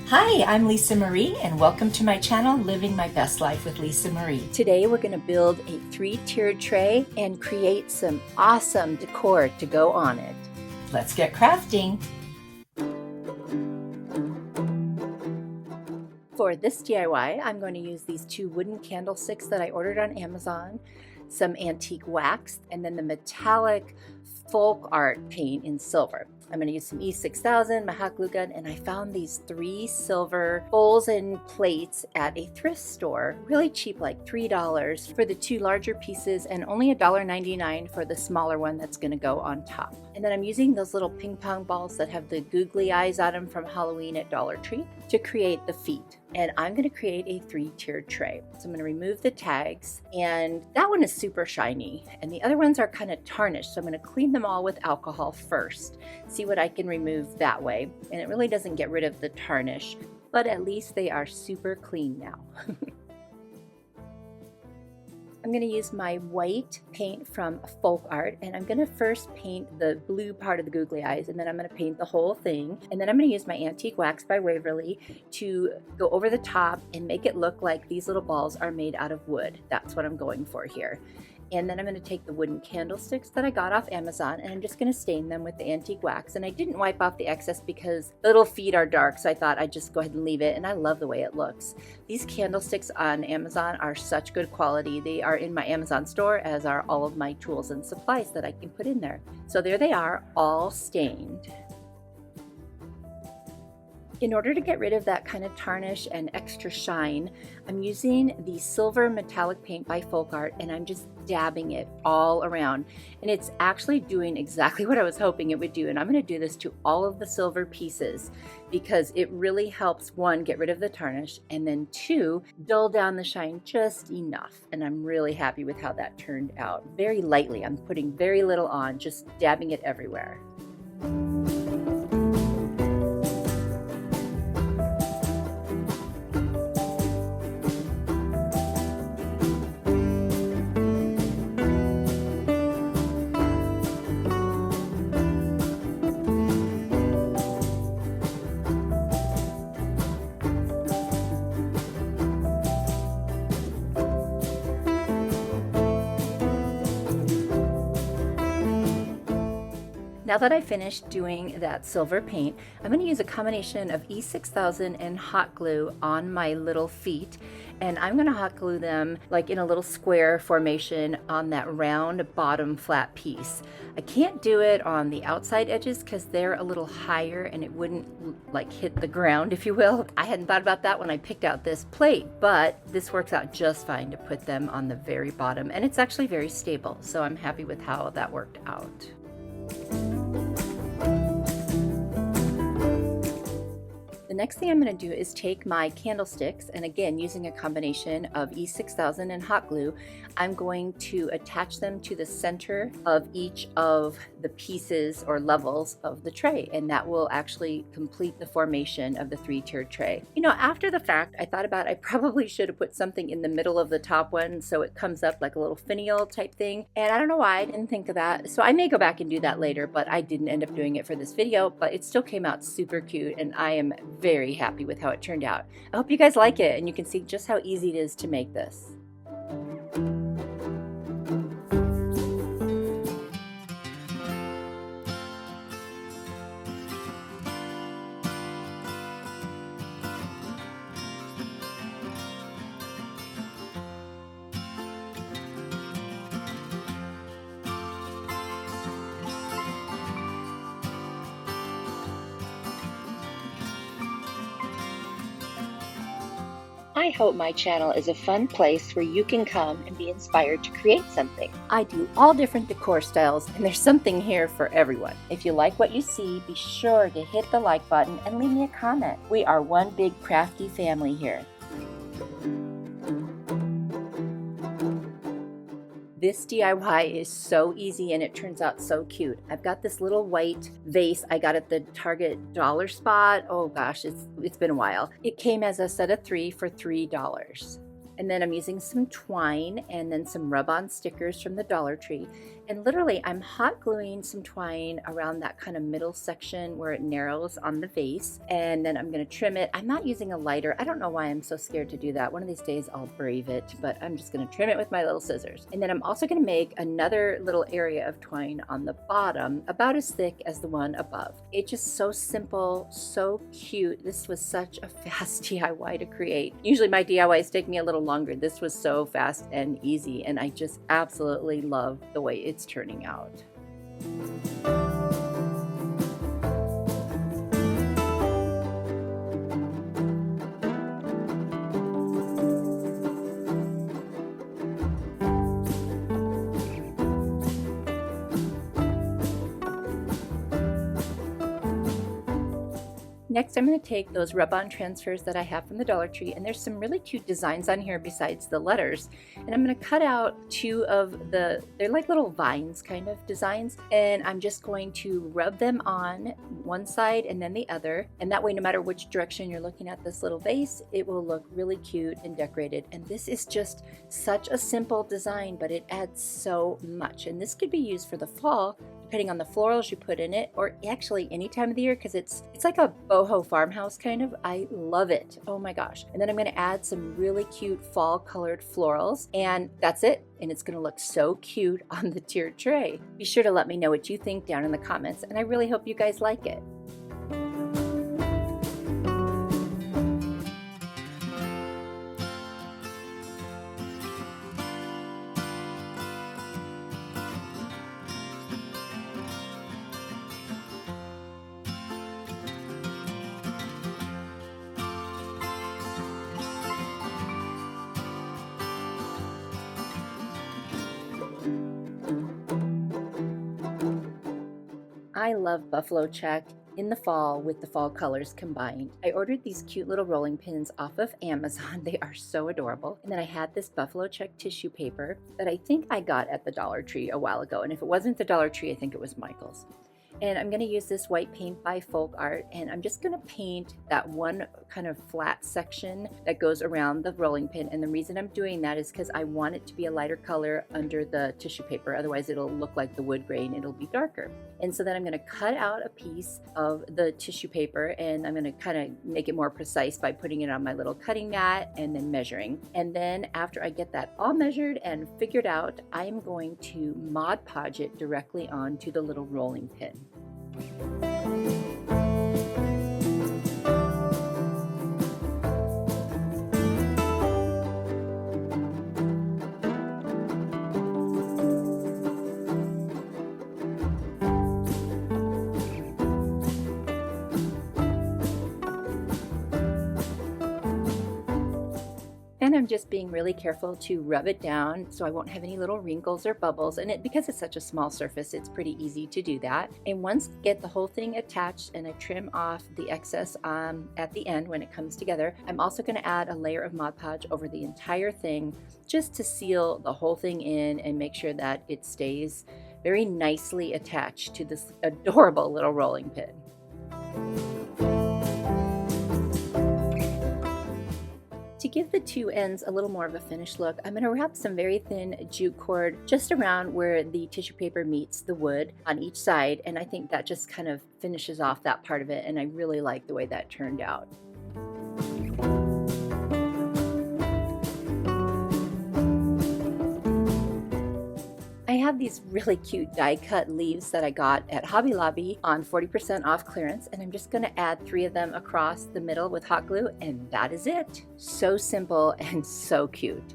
Hi, I'm Lisa Marie and welcome to my channel, Living My Best Life with Lisa Marie. Today we're going to build a 3-tiered tray and create some awesome decor to go on it. Let's get crafting. For this DIY, I'm going to use these 2 wooden candlesticks that I ordered on Amazon, some antique wax, and then the metallic folk art paint in silver. I'm going to use some E6000, my hot glue gun, and I found these 3 silver bowls and plates at a thrift store. Really cheap, like $3 for the 2 larger pieces and only $1.99 for the smaller one that's going to go on top. And then I'm using those little ping pong balls that have the googly eyes on them from Halloween at Dollar Tree to create the feet. And I'm going to create a 3-tiered tray. So I'm going to remove the tags, and that one is super shiny and the other ones are kind of tarnished, so I'm going to clean them all with alcohol first, see what I can remove that way. And it really doesn't get rid of the tarnish, but at least they are super clean now. I'm going to use my white paint from folk art, and I'm going to first paint the blue part of the googly eyes, and then I'm going to paint the whole thing, and then I'm going to use my antique wax by Waverly to go over the top and make it look like these little balls are made out of wood. That's what I'm going for here. And then I'm going to take the wooden candlesticks that I got off Amazon, and I'm just going to stain them with the antique wax. And I didn't wipe off the excess because the little feet are dark, so I thought I'd just go ahead and leave it, and I love the way it looks. These candlesticks on Amazon are such good quality. They are in my Amazon store, as are all of my tools and supplies that I can put in there. So there they are, all stained. In order to get rid of that kind of tarnish and extra shine, I'm using the silver metallic paint by Folk Art, and I'm just dabbing it all around. And it's actually doing exactly what I was hoping it would do. And I'm going to do this to all of the silver pieces because it really helps, 1, get rid of the tarnish, and then 2, dull down the shine just enough. And I'm really happy with how that turned out. Very lightly, I'm putting very little on, just dabbing it everywhere. Now that I finished doing that silver paint, I'm going to use a combination of E6000 and hot glue on my little feet, and I'm going to hot glue them like in a little square formation on that round bottom flat piece. I can't do it on the outside edges because they're a little higher and it wouldn't like hit the ground, if you will. I hadn't thought about that when I picked out this plate, but this works out just fine to put them on the very bottom, and it's actually very stable, so I'm happy with how that worked out. The next thing I'm going to do is take my candlesticks, and again using a combination of E6000 and hot glue, I'm going to attach them to the center of each of the pieces or levels of the tray, and that will actually complete the formation of the 3-tiered tray. You know, after the fact, I thought about I probably should have put something in the middle of the top one so it comes up like a little finial type thing, and I don't know why I didn't think of that, so I may go back and do that later, but I didn't end up doing it for this video. But it still came out super cute, and I am very happy with how it turned out. I hope you guys like it, and you can see just how easy it is to make this. I hope my channel is a fun place where you can come and be inspired to create something. I do all different decor styles, and there's something here for everyone. If you like what you see, be sure to hit the like button and leave me a comment. We are one big crafty family here. This DIY is so easy and it turns out so cute. I've got this little white vase I got at the Target dollar spot. Oh gosh, it's been a while. It came as a set of 3 for $3. And then I'm using some twine and then some rub-on stickers from the Dollar Tree. And literally I'm hot gluing some twine around that kind of middle section where it narrows on the vase, and then I'm going to trim it. I'm not using a lighter. I don't know why I'm so scared to do that. One of these days I'll brave it, but I'm just going to trim it with my little scissors. And then I'm also going to make another little area of twine on the bottom about as thick as the one above. It's just so simple, so cute. This was such a fast DIY to create. Usually my DIYs take me a little longer. This was so fast and easy, and I just absolutely love the way it's turning out. Next, I'm going to take those rub-on transfers that I have from the Dollar Tree, and there's some really cute designs on here besides the letters. And I'm going to cut out two of they're like little vines kind of designs, and I'm just going to rub them on one side and then the other. And that way, no matter which direction you're looking at this little vase, it will look really cute and decorated. And this is just such a simple design, but it adds so much. And this could be used for the fall, depending on the florals you put in it, or actually any time of the year, because it's like a boho farmhouse kind of. I love it. Oh my gosh. And then I'm going to add some really cute fall colored florals, and that's it. And it's going to look so cute on the tiered tray. Be sure to let me know what you think down in the comments, and I really hope you guys like it. I love buffalo check in the fall with the fall colors combined. I ordered these cute little rolling pins off of Amazon. They are so adorable. And then I had this buffalo check tissue paper that I think I got at the Dollar Tree a while ago. And if it wasn't the Dollar Tree, I think it was Michael's. And I'm going to use this white paint by Folk Art, and I'm just going to paint that one kind of flat section that goes around the rolling pin. And the reason I'm doing that is because I want it to be a lighter color under the tissue paper. Otherwise it'll look like the wood grain. It'll be darker. And so then I'm going to cut out a piece of the tissue paper, and I'm going to kind of make it more precise by putting it on my little cutting mat and then measuring. And then after I get that all measured and figured out, I'm going to Mod Podge it directly onto the little rolling pin. And I'm just being really careful to rub it down so I won't have any little wrinkles or bubbles. And because it's such a small surface, it's pretty easy to do that. And once I get the whole thing attached and I trim off the excess at the end when it comes together, I'm also going to add a layer of Mod Podge over the entire thing just to seal the whole thing in and make sure that it stays very nicely attached to this adorable little rolling pin. To give the two ends a little more of a finished look, I'm going to wrap some very thin jute cord just around where the tissue paper meets the wood on each side, and I think that just kind of finishes off that part of it, and I really like the way that turned out. I have these really cute die cut leaves that I got at Hobby Lobby on 40% off clearance, and I'm just going to add 3 of them across the middle with hot glue, and that is it. So simple and so cute.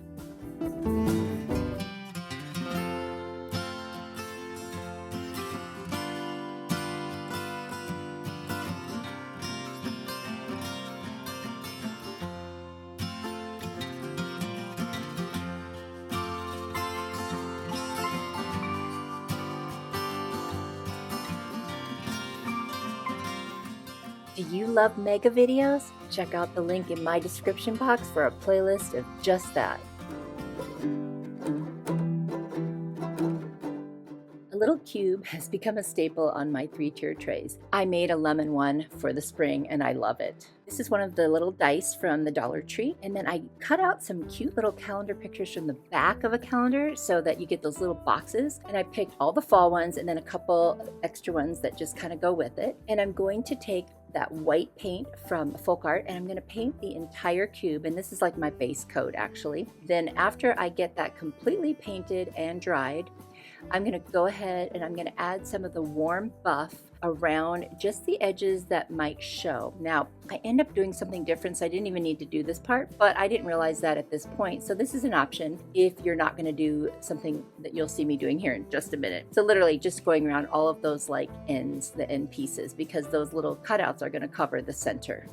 Do you love mega videos? Check out the link in my description box for a playlist of just that. A little cube has become a staple on my 3-tier trays. I made a lemon one for the spring and I love it. This is one of the little dice from the Dollar Tree, and then I cut out some cute little calendar pictures from the back of a calendar so that you get those little boxes, and I picked all the fall ones and then a couple extra ones that just kind of go with it. And I'm going to take that white paint from Folk Art and I'm going to paint the entire cube, and this is like my base coat actually. Then after I get that completely painted and dried, I'm going to go ahead and I'm going to add some of the warm buff around just the edges that might show. Now, I end up doing something different, so I didn't even need to do this part, but I didn't realize that at this point. So this is an option if you're not going to do something that you'll see me doing here in just a minute. So literally just going around all of those like ends, the end pieces, because those little cutouts are going to cover the center.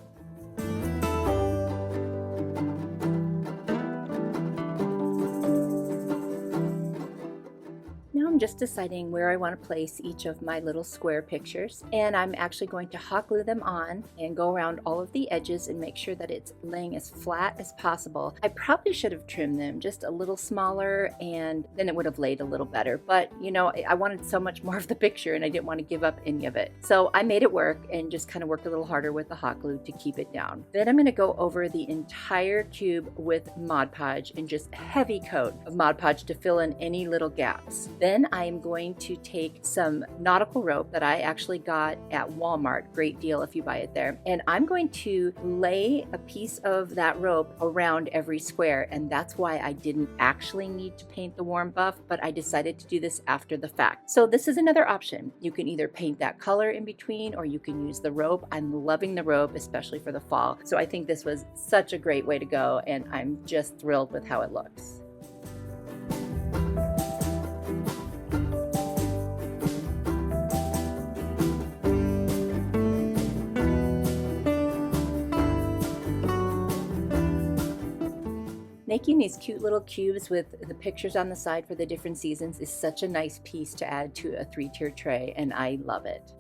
I'm just deciding where I want to place each of my little square pictures, and I'm actually going to hot glue them on and go around all of the edges and make sure that it's laying as flat as possible. I probably should have trimmed them just a little smaller and then it would have laid a little better, but you know, I wanted so much more of the picture and I didn't want to give up any of it. So I made it work and just kind of worked a little harder with the hot glue to keep it down. Then I'm going to go over the entire cube with Mod Podge and just heavy coat of Mod Podge to fill in any little gaps. Then I am going to take some nautical rope that I actually got at Walmart, great deal if you buy it there, and I'm going to lay a piece of that rope around every square, and that's why I didn't actually need to paint the warm buff, but I decided to do this after the fact. So this is another option. You can either paint that color in between or you can use the rope. I'm loving the rope, especially for the fall. So I think this was such a great way to go, and I'm just thrilled with how it looks. Making these cute little cubes with the pictures on the side for the different seasons is such a nice piece to add to a 3-tier tray, and I love it.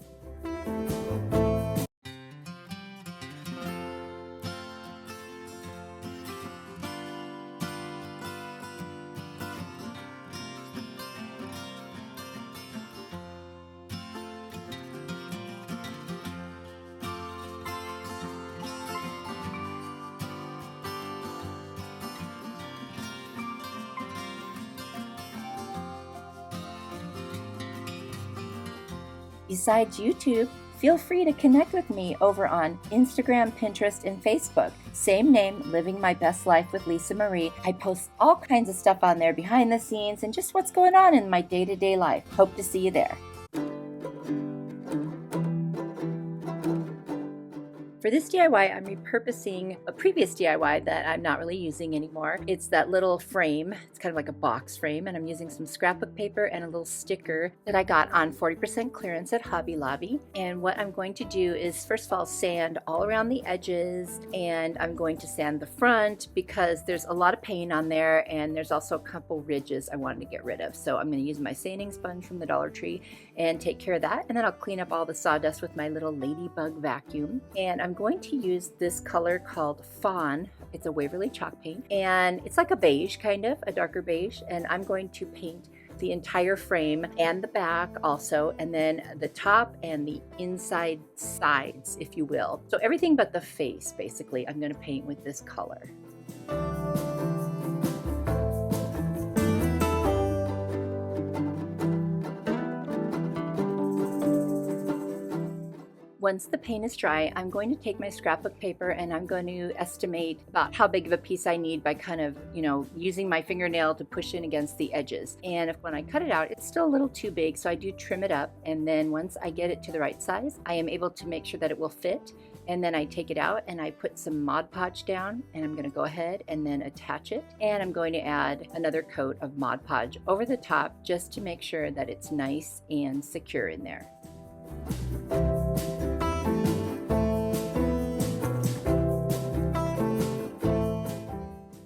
Besides YouTube, feel free to connect with me over on Instagram, Pinterest, and Facebook. Same name, Living My Best Life with Lisa Marie. I post all kinds of stuff on there behind the scenes and just what's going on in my day-to-day life. Hope to see you there. For this DIY, I'm repurposing a previous DIY that I'm not really using anymore. It's that little frame. It's kind of like a box frame, and I'm using some scrapbook paper and a little sticker that I got on 40% clearance at Hobby Lobby. And what I'm going to do is, first of all, sand all around the edges, and I'm going to sand the front because there's a lot of paint on there, and there's also a couple ridges I wanted to get rid of. So I'm going to use my sanding sponge from the Dollar Tree and take care of that, and then I'll clean up all the sawdust with my little ladybug vacuum. And I'm going to use this color called Fawn. It's a Waverly chalk paint, and it's like a beige, kind of a darker beige, and I'm going to paint the entire frame and the back also, and then the top and the inside sides, if you will. So everything but the face, basically, I'm going to paint with this color. Once the paint is dry, I'm going to take my scrapbook paper and I'm going to estimate about how big of a piece I need by kind of, using my fingernail to push in against the edges. And when I cut it out, it's still a little too big, so I do trim it up. And then once I get it to the right size, I am able to make sure that it will fit. And then I take it out and I put some Mod Podge down, and I'm going to go ahead and then attach it. And I'm going to add another coat of Mod Podge over the top just to make sure that it's nice and secure in there.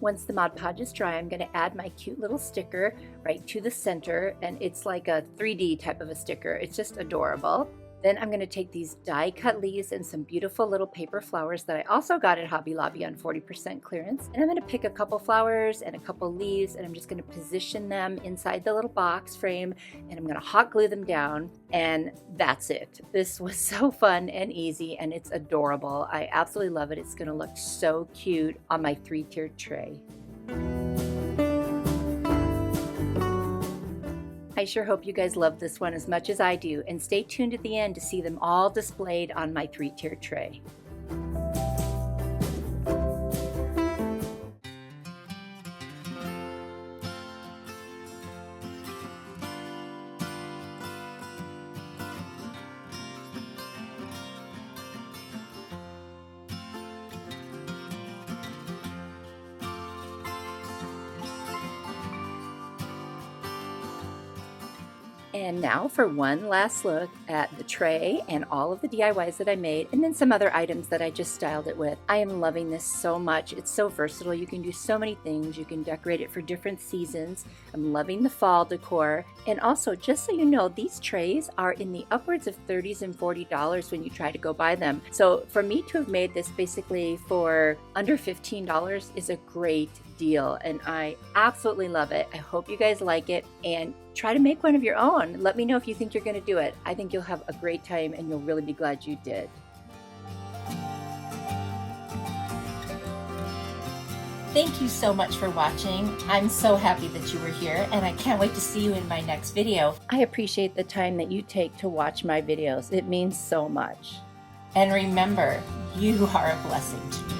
Once the Mod Podge is dry, I'm going to add my cute little sticker right to the center, and it's like a 3D type of a sticker. It's just adorable. Then I'm going to take these die cut leaves and some beautiful little paper flowers that I also got at Hobby Lobby on 40% clearance. And I'm going to pick a couple flowers and a couple leaves, and I'm just going to position them inside the little box frame, and I'm going to hot glue them down, and that's it. This was so fun and easy, and it's adorable. I absolutely love it. It's going to look so cute on my 3-tiered tray. I sure hope you guys love this one as much as I do, and stay tuned at the end to see them all displayed on my 3-tiered tray. And now for one last look at the tray and all of the DIYs that I made, and then some other items that I just styled it with. I am loving this so much. It's so versatile. You can do so many things. You can decorate it for different seasons. I'm loving the fall decor. And also, just so you know, these trays are in the upwards of $30s and $40 when you try to go buy them. So for me to have made this basically for under $15 is a great deal, and I absolutely love it. I hope you guys like it, and try to make one of your own. Let me know if you think you're going to do it. I think you'll have a great time, and you'll really be glad you did. Thank you so much for watching. I'm so happy that you were here, and I can't wait to see you in my next video. I appreciate the time that you take to watch my videos. It means so much. And remember, you are a blessing to me.